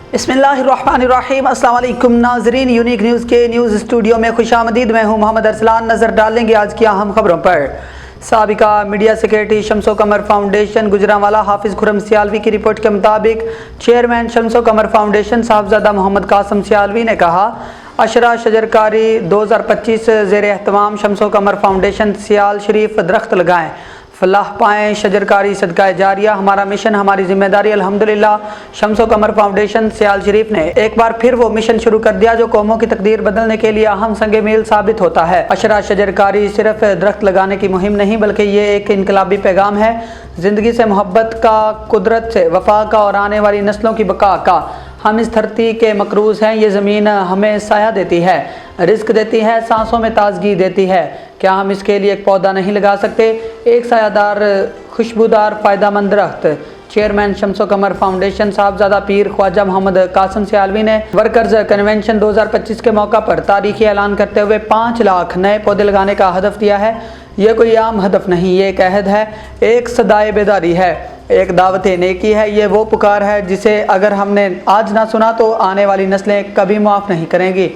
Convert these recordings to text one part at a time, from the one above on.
बिस्मिल्लाहिर्रहमानिर्रहीम। अस्सलाम वालेकुम नाज़रीन, यूनिक न्यूज़ के न्यूज़ स्टूडियो में खुशामदीद। मैं हूं मोहम्मद अरसलान। नज़र डालेंगे आज की अहम खबरों पर। साबिका मीडिया सेक्रेटरी शम्सो कमर फाउंडेशन गुजरांवाला हाफिज़ खुर्रम सियालवी की रिपोर्ट के मुताबिक चेयरमैन शम्सो कमर फाउंडेशन साहबजादा मोहम्मद कासिम सियालवी ने कहा, अशरा शजरकारी 2025 ज़ेर एहतमाम शम्सो कमर फाउंडेशन सियाल शरीफ दरख्त लगाएँ, फलाह पाएँ, शजरकारी सदका जारिया हमारा मिशन हमारी जिम्मेदारी। अल्हम्दुलिल्लाह शम्सो कमर फाउंडेशन सियाल शरीफ ने एक बार फिर वो मिशन शुरू कर दिया जो कौमों की तकदीर बदलने के लिए अहम संगे मील साबित होता है। अशरा शजरकारी सिर्फ दरख्त लगाने की मुहिम नहीं बल्कि ये एक इनकलाबी पैगाम है, ज़िंदगी से मोहब्बत का, कुदरत से वफा का और आने वाली नस्लों की बका का। हम इस धरती के मकरूज़ हैं, ये ज़मीन हमें साया देती है, रिस्क देती है, सांसों में ताजगी देती है। क्या हम इसके लिए एक पौधा नहीं लगा सकते? एक सायादार खुशबूदार फ़ायदामंद दरख्त। चेयरमैन शम्सो कमर फाउंडेशन साहबजादा पीर ख्वाजा मोहम्मद कासिम सियालवी ने वर्कर्स कन्वेंशन 2025 के मौका पर तारीखी ऐलान करते हुए 5 लाख नए पौधे लगाने का हदफ दिया है। यह कोई आम हदफ नहीं, ये एक अहद है, एक सदाए बेदारी है, एक दावत नेकी है। ये वो पुकार है जिसे अगर हमने आज ना सुना तो आने वाली नस्लें कभी माफ़ नहीं करेंगी।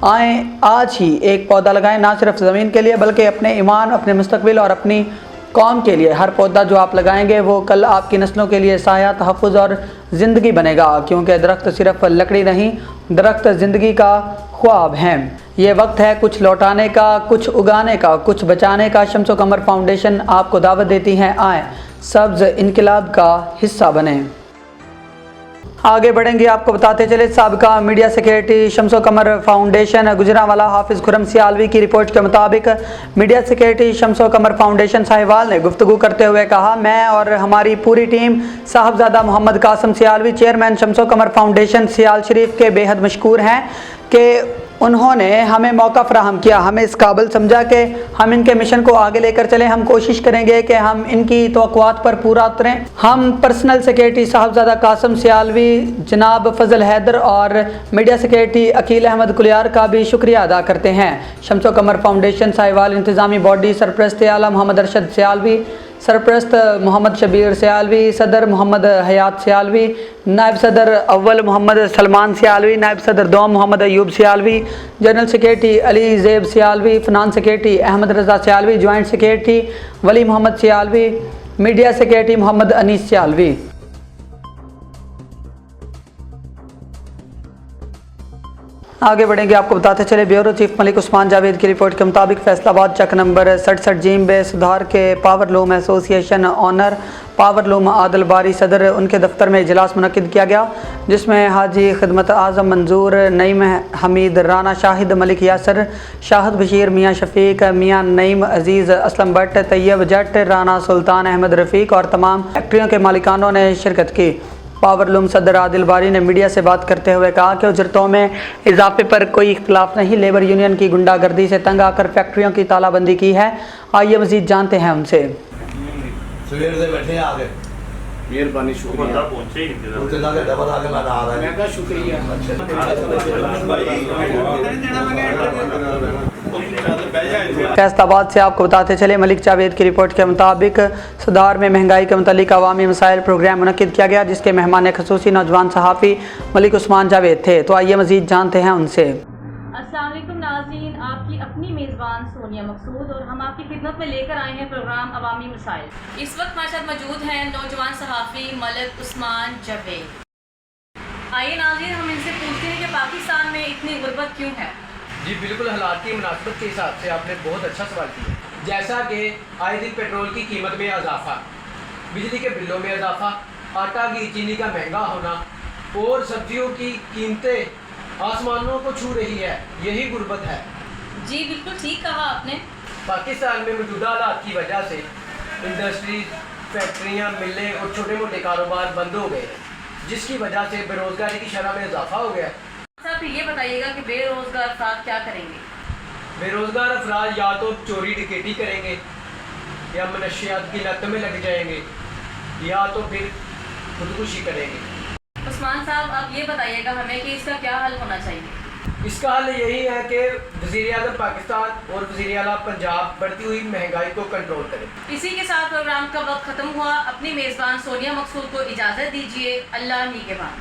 आएँ आज ही एक पौधा लगाएं, ना सिर्फ ज़मीन के लिए बल्कि अपने ईमान, अपने मुस्तकबिल और अपनी कौम के लिए। हर पौधा जो आप लगाएंगे वो कल आपकी नस्लों के लिए साया, तहफ़्फ़ुज़ और ज़िंदगी बनेगा, क्योंकि दरख्त सिर्फ लकड़ी नहीं, दरख्त ज़िंदगी का ख्वाब हैं। ये वक्त है कुछ लौटाने का, कुछ उगाने का, कुछ बचाने का। शम्सो कमर फाउंडेशन आपको दावत देती है, आएँ सब्ज़ इनकलाब का हिस्सा बने। आगे बढ़ेंगे, आपको बताते चले साबिका मीडिया सेक्रेटरी शम्सो कमर फाउंडेशन गुजरांवाला हाफिज़ खुर्रम सियालवी की रिपोर्ट के मुताबिक मीडिया सेक्रेटरी शम्सो कमर फाउंडेशन साहिवाल ने गुफ्तगू करते हुए कहा, मैं और हमारी पूरी टीम साहबजादा मोहम्मद कासिम सियालवी चेयरमैन शम्सो कमर फाउंडेशन सियाल शरीफ के बेहद मशकूर हैं कि उन्होंने हमें मौका फराहम किया, हमें इस काबिल समझा कि हम इनके मिशन को आगे लेकर चलें। हम कोशिश करेंगे कि हम इनकी तवक्कुआत पर पूरा उतरें। हम पर्सनल सेक्रेटरी साहबजादा कासिम सियालवी, जनाब फजल हैदर और मीडिया सेक्रेटरी अकील अहमद कुलियार का भी शुक्रिया अदा करते हैं। शम्सो कमर फाउंडेशन साहिवाल इंतज़ामी बॉडी सरपरस्त आला मोहम्मद अरशद सियालवी, सरपरस्त मोहम्मद शबीर सियालवी, सदर मोहम्मद हयात सियालवी, नायब सदर अव्वल मोहम्मद सलमान सियालवी, नायब सदर दोम Mohammad Ayub Sialvi, general secretary Ali Zeb Sialvi, finance secretary Ahmed Raza Sialvi, joint secretary Wali Mohammad Sialvi, media secretary Mohammad Anees Sialvi. आगे बढ़ेंगे, आपको बताते चले ब्यूरो चीफ मलिक उस्मान जावेद की रिपोर्ट के मुताबिक फैसलाबाद चक नंबर 67 जीम बे सुधार के power loom association owner power loom Adil Bari सदर उनके दफ्तर में इजलास मुनक्किद किया गया, जिसमें हाजी खिदमत आज़म मंजूर, नईम हमीद, राना शाहिद, मलिक यासर, शाहिद बशीर, मियाँ शफीक, मियाँ नईम अजीज़, असलम भट्ट, तैयब जट, राना सुल्तान अहमद रफ़ीक और तमाम फैक्ट्रियों के मालिकानों ने शिरकत की। पावर लूम सदर आदिल बारी ने मीडिया से बात करते हुए कहा कि उजरतों में इजाफे पर कोई इख्तलाफ नहीं, लेबर यूनियन की गुंडागर्दी से तंग आकर फैक्ट्रियों की तालाबंदी की है। आइए मज़ीद जानते हैं उनसे। सवेर से बैठे आगे, मेहरबानी, शुक्रिया। फैसलाबाद से आपको बताते चले मलिक जावेद की रिपोर्ट के मुताबिक सुधार में महंगाई के मुतालिक अवामी मसाइल प्रोग्राम मुनक्किद किया गया, जिसके मेहमान खसूसी नौजवान सहाफ़ी मलिक उस्मान जावेद थे। तो आइए मज़ीद जानते हैं उनसे। अस्सलाम वालेकुम नाज़रीन, आपकी अपनी मेज़बान सोनिया मकसूद और हम आपकी खिदमत में लेकर आए हैं प्रोग्राम अवामी मसाइल। इस वक्त हमारे साथ मौजूद हैं नौजवान सहाफ़ी मलिक उस्मान जावेद। आइए नाज़रीन, हम इनसे पूछते हैं कि पाकिस्तान में इतनी गुर्बत क्यों है। जी बिल्कुल, हालात की मुनासिबत के हिसाब से आपने बहुत अच्छा सवाल किया। जैसा कि आए दिन पेट्रोल की कीमत में इजाफा, बिजली के बिलों में इजाफा, आटा घी चीनी का महंगा होना और सब्जियों की कीमतें आसमानों को छू रही है, यही गुर्बत है। जी बिल्कुल ठीक कहा आपने। पाकिस्तान में मौजूदा हालात की वजह से इंडस्ट्रीज, फैक्ट्रियाँ, मिलें और छोटे मोटे कारोबार बंद हो गए, जिसकी वजह से बेरोज़गारी की शरह में इजाफा हो गया। आप ये बताइएगा कि बेरोज़गार अफराद क्या करेंगे। बेरोज़गार अफराद या तो चोरी डकैती करेंगे, या मनशियात की लत में लग जाएंगे, या तो फिर खुदकुशी करेंगे। उस्मान साहब, आप ये बताइएगा हमें कि इसका क्या हल होना चाहिए। इसका हल यही है कि वज़ीर-ए-आज़म पाकिस्तान और वज़ीर-ए-आला पंजाब बढ़ती हुई महंगाई को कंट्रोल करें। इसी के साथ प्रोग्राम का वक्त ख़त्म हुआ। अपनी मेज़बान सोनिया मकसूद को इजाज़त दीजिए। अल्लाह निगहबान।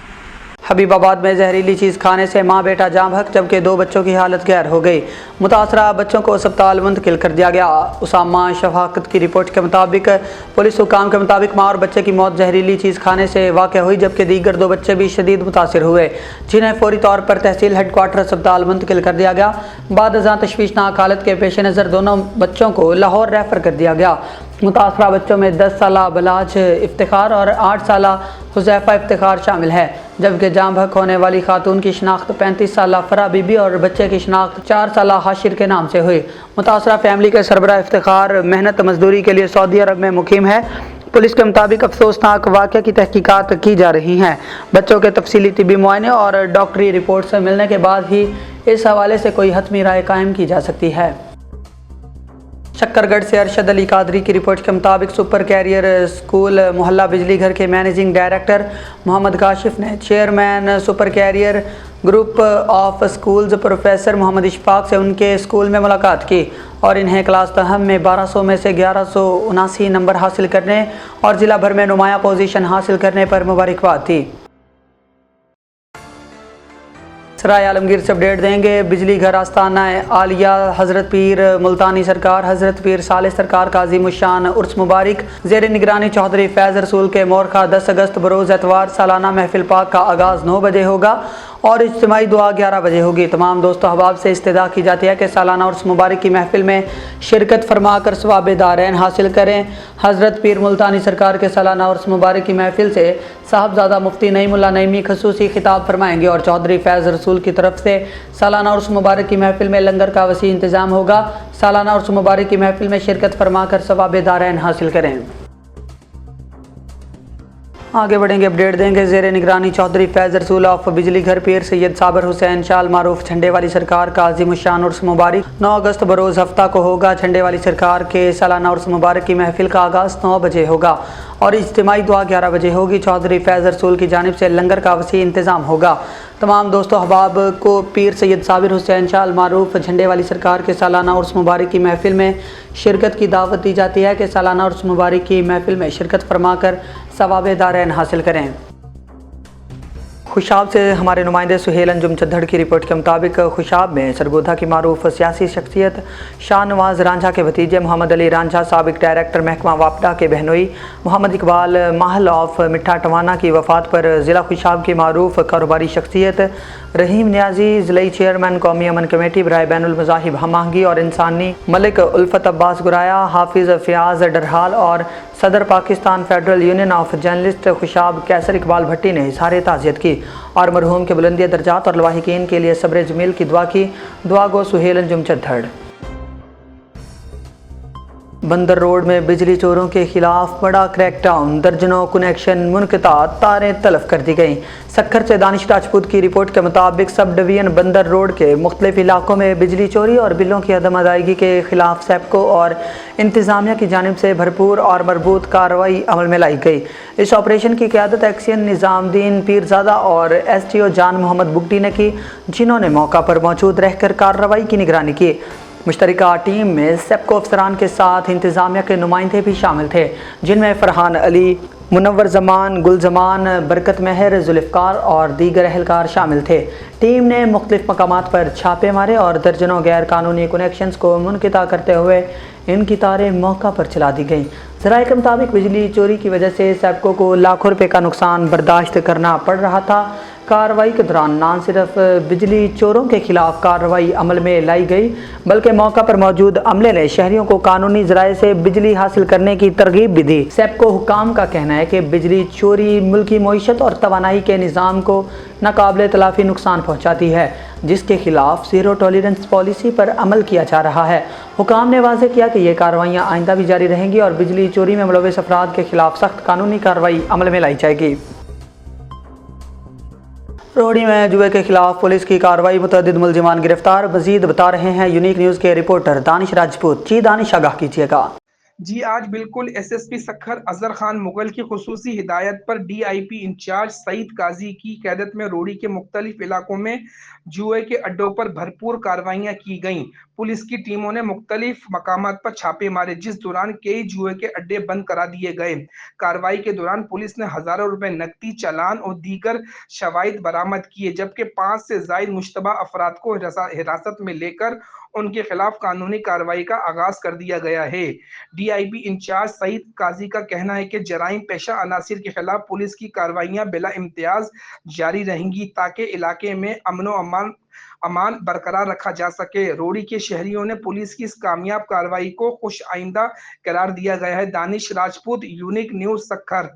हबीबाबाद में जहरीली चीज़ खाने से मां बेटा जाँ बहक जबकि 2 बच्चों की हालत गैर हो गई। मुतासरा बच्चों को अस्पताल मुंतकिल कर दिया गया। उसामा शफाकत की रिपोर्ट के मुताबिक पुलिस हुकाम के मुताबिक मां और बच्चे की मौत जहरीली चीज़ खाने से वाक़ हुई जबकि दीगर 2 बच्चे भी शदीद मुतासर हुए जिन्हें फौरी तौर पर तहसील हेडक्वार्टर अस्पताल मुंतकिल कर दिया गया। बाद अज़ां तशवीशनाक हालत के पेश नज़र दोनों बच्चों को लाहौर रेफर कर दिया गया। मुतासरा बच्चों में 10 साला बलाज इफ्तिखार और 8 साला हुज़ैफ़ा इफ्तिखार शामिल है जबकि जाँ बहक होने वाली खातून की शनाख्त 35 साला फरा बीबी और बच्चे की शनाख्त 4 साला हाशिर के नाम से हुई। मुतासरा फैमिली के सरबराह इफ्तिखार मेहनत मजदूरी के लिए सऊदी अरब में मुकीम है। पुलिस के मुताबिक अफसोसनाक वाक़े की तहकीकात की जा रही हैं। बच्चों के तफसीली तिब्बी मुआयने और डॉक्टरी रिपोर्ट से मिलने के बाद ही इस हवाले से कोई हतमी राय कायम की जा सकती है। शक्करगढ़ से अरशद अली कादरी की रिपोर्ट के मुताबिक सुपर कैरियर स्कूल मोहल्ला बिजली घर के मैनेजिंग डायरेक्टर मोहम्मद काशिफ ने chairman super career group of schools professor Mohammad Ishfaq से उनके स्कूल में मुलाकात की और इन्हें क्लास तहम में 1200 में से 1179 नंबर हासिल करने और ज़िला भर में नुमाया पोजीशन हासिल करने पर मुबारकबाद दी। सराय आलमगीर से अपडेट देंगे। बिजली घर आस्ताना आलिया हज़रत पीर मुल्तानी सरकार हज़रत पीर साले सरकार काजी मुशान उर्स मुबारक ज़ेर निगरानी चौधरी फैज़ रसूल के मोरखा 10 अगस्त बरोज़ एतवार सालाना महफिल पाक का आगाज़ 9 बजे होगा और इज्तिमाई दुआ 11 बजे होगी। तमाम दोस्तों अहबाब से इस्तदा की जाती है कि सालाना उर्स मुबारक की महफिल में शिरकत फरमा कर सवाब दारैन हासिल करें। हज़रत पीर मुल्तानी सरकार के सालाना उर्स मुबारक की महफिल से साहबजादा मुफ्ती नईमुल्लाह नईमी खसूसी खिताब फरमाएंगे और चौधरी फैज़ रसूल की तरफ से सालाना उर्स मुबारक की महफिल में लंगर का वसी इंतज़ाम होगा। सालाना उर्स मुबारक की महफिल में शिरकत फरमा कर सवाब दारैन हासिल करें। आगे बढ़ेंगे, अपडेट देंगे। ज़ेर निगरानी चौधरी फैज़ रसूल ऑफ बिजली घर पीर सैयद साबर हुसैन शाल मारूफ झंडे वाली सरकार का अज़ीम शान उर्स मुबारक 9 अगस्त बरोज़ हफ्ता को होगा। झंडे वाली सरकार के सालाना उर्स मुबारक की महफिल का आगाज़ 9 बजे होगा और इज्तिमाई दुआ 11 बजे होगी। चौधरी फैज़ रसूल की जानिब से लंगर का वसी इंतज़ाम होगा। तमाम दोस्तों अहबाब को पीर सैयद साबिर हुसैन शाल मारूफ झंडे वाली सरकार के सालाना उर्स मुबारक की महफिल में शिरकत की दावत दी जाती है कि सालाना उर्स मुबारक की महफिल में शिरकत फरमा कर सवाब दारैन हासिल करें। खुशाब से हमारे नुमाइंदे सुहेल अंजुम चद्दड़ की रिपोर्ट के मुताबिक खुशाब में सरगोधा की मारूफ सियासी शख्सियत शाहनवाज रांझा के भतीजे मोहम्मद अली रांझा साबिक डायरेक्टर महकमा वापडा के बहनोई मोहम्मद इकबाल महल ऑफ मिठा टवाना की वफ़ात पर ज़िला खुशाब की मारूफ कारोबारी शख्सियत रहीम न्याजी ज़िले चेयरमैन कौमी अमन कमेटी बराए बैनुल मज़ाहिब हम आहंगी और इंसानी मलिक उल्फत अब्बास गुराया हाफिज़ फ़याज़ डरहाल और सदर Pakistan federal union of journalist Khushab Qaiser Iqbal Bhatti ने इज़हार ताज़ियत की और मरहूम के बुलंदी दर्जात और लवाहिकीन के लिए सब्र जमील की दुआ की। दुआ गो सुहेल अंजुम चद्दड़। बंदर रोड में बिजली चोरों के खिलाफ बड़ा क्रैकडाउन, दर्जनों कनेक्शन मुनक़ता, तारें तलफ कर दी गईं। सक्खर से दानिश राजपूत की रिपोर्ट के मुताबिक सब डिवीजन बंदर रोड के मुख्तलिफ इलाकों में बिजली चोरी और बिलों की अदम अदायगी के खिलाफ सेप्को और इंतज़ामिया की जानिब से भरपूर और मरबूत कार्रवाई अमल में लाई गई। इस ऑपरेशन की क़यादत एक्सियन निज़ामुद्दीन पीरज़ादा और STO जान मोहम्मद बुगटी ने की जिन्होंने मौका पर मौजूद रहकर कार्रवाई की निगरानी की। मुश्तरका टीम में सेप्को अफसरान के साथ इंतज़ामिया के नुमाइंदे भी शामिल थे जिनमें फ़रहान अली, मुनव्वर ज़मान, गुलजमान, बरकत महर, जुल्फ़कार और दीगर अहलकार शामिल थे। टीम ने मुख्तलिफ मकामात पर छापे मारे और दर्जनों गैर कानूनी कनेक्शंस को मुनक़ता करते हुए इनकी तारें मौका पर चला दी गईं। ज़राए के मुताबिक बिजली चोरी की वजह से सेप्को को लाखों रुपए का नुकसान बर्दाश्त करना पड़ रहा था। कार्रवाई के दौरान न सिर्फ बिजली चोरों के खिलाफ कार्रवाई अमल में लाई गई बल्कि मौका पर मौजूद अमले ने शहरियों को कानूनी ज़राए से बिजली हासिल करने की तरगीब भी दी। सेप्को हुकाम का कहना है कि बिजली चोरी मुल्की मईशत और तवानाई के निज़ाम को नाकाबिले तलाफ़ी नुकसान पहुँचाती है जिसके खिलाफ ज़ीरो टॉलरेंस पॉलिसी पर अमल किया जा रहा है। हुकाम ने वाज़ेह किया कि ये कार्रवाइयाँ आइंदा भी जारी रहेंगी और बिजली चोरी में मुलव्वस अफराद के खिलाफ सख्त कानूनी कार्रवाई अमल में लाई जाएगी। रोहड़ी में जुए के खिलाफ पुलिस की कार्रवाई, मुतअद्दिद मुलजिमान गिरफ्तार। मज़ीद बता रहे हैं यूनिक न्यूज़ के रिपोर्टर दानिश राजपूत। जी दानिश, आगाह कीजिएगा। جی آج بالکل S S P Sukkur Azhar Khan Mughal کی خصوصی ہدایت پر ڈی آئی پی انچارج سعید قاضی کی قیادت میں روڑی کے مختلف علاقوں میں جوئے کے اڈوں پر بھرپور کارروائیاں کی گئیں۔ پولیس کی ٹیموں نے مختلف مقامات پر چھاپے مارے جس دوران کئی جوئے کے اڈے بند کرا دیے گئے۔ کارروائی کے دوران پولیس نے ہزاروں روپے نقدی، چالان اور دیگر شواہد برآمد کیے، جبکہ 5 سے زائد مشتبہ افراد کو حراست میں لے کر ان کے خلاف قانونی کارروائی کا آغاز کر دیا گیا ہے۔ ڈی آئی پی انچارج سعید قاضی کا کہنا ہے کہ جرائم پیشہ عناصر کے خلاف پولیس کی کارروائیاں بلا امتیاز جاری رہیں گی تاکہ علاقے میں امن و امان برقرار رکھا جا سکے۔ روڑی کے شہریوں نے پولیس کی اس کامیاب کارروائی کو خوش آئندہ قرار دیا گیا ہے۔ دانش راجپوت، یونیک نیوز، سکھر۔